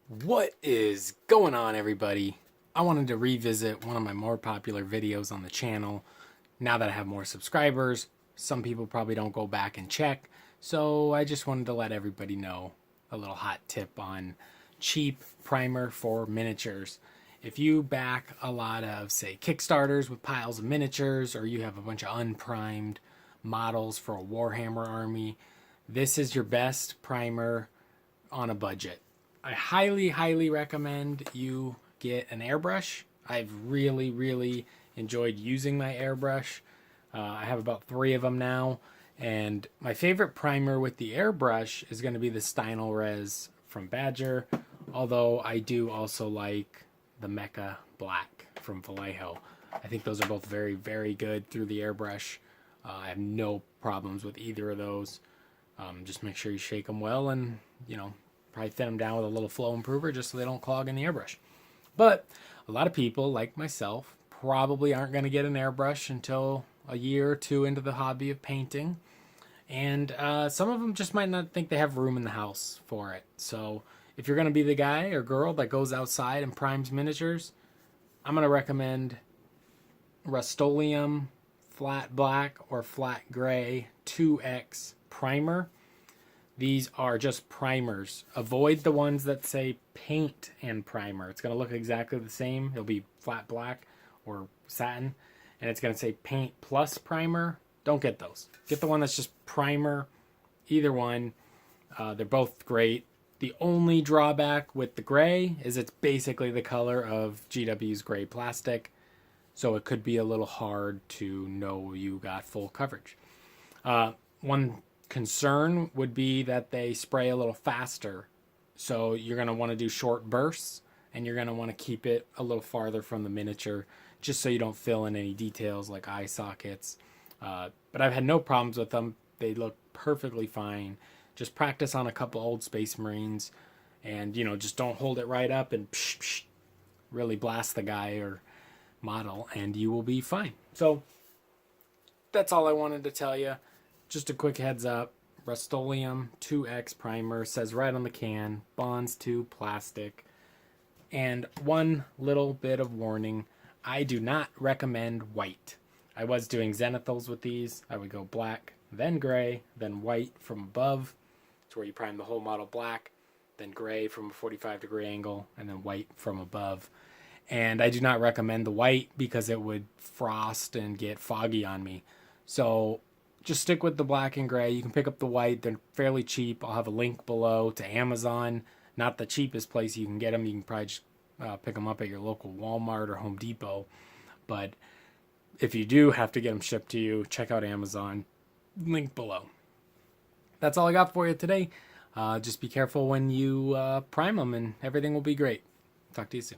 What is going on, everybody? I wanted to revisit one of my more popular videos on the channel. Now that I have more subscribers, some people probably don't go back and check, so I just wanted to let everybody know a little hot tip on cheap primer for miniatures. If you back a lot of, say, Kickstarters with piles of miniatures, or you have a bunch of unprimed models for a Warhammer army, this is your best primer on a budget. I highly recommend you get an airbrush. I've really enjoyed using my airbrush. I have about 3 of them now, and my favorite primer with the airbrush is going to be the Stynylrez from Badger, although I do also like the Mecha Black from Vallejo. I think those are both very good through the airbrush. I have no problems with either of those. Just make sure you shake them well and, probably thin them down with a little flow improver just so they don't clog in the airbrush. But a lot of people, like myself, probably aren't going to get an airbrush until a year or two into the hobby of painting. And some of them just might not think they have room in the house for it. So if you're going to be the guy or girl that goes outside and primes miniatures, I'm going to recommend Rust-Oleum Flat Black or Flat Gray 2X Primer. These are just primers. Avoid the ones that say paint and primer. It's going to look exactly the same. It'll be flat black or satin, and it's going to say paint plus primer. Don't get those. Get the one that's just primer. Either one. They're both great. The only drawback with the gray is it's basically the color of GW's gray plastic, so it could be a little hard to know you got full coverage. One concern would be that they spray a little faster, so you're going to want to do short bursts, and you're going to want to keep it a little farther from the miniature just so you don't fill in any details like eye sockets. But I've had no problems with them. They look perfectly fine. Just practice on a couple old Space Marines, and just don't hold it right up and really blast the guy or model, and you will be fine. So that's all I wanted to tell you. Just a quick heads up, Rust-Oleum 2X primer, says right on the can, bonds to plastic. And one little bit of warning, I do not recommend white. I was doing zenithals with these. I would go black, then gray, then white from above. It's where you prime the whole model black, then gray from a 45-degree angle, and then white from above. And I do not recommend the white because it would frost and get foggy on me. So just stick with the black and gray. You can pick up the white. They're fairly cheap. I'll have a link below to Amazon. Not the cheapest place you can get them. You can probably just pick them up at your local Walmart or Home Depot. But if you do have to get them shipped to you, check out Amazon. Link below. That's all I got for you today. Just be careful when you prime them, and everything will be great. Talk to you soon.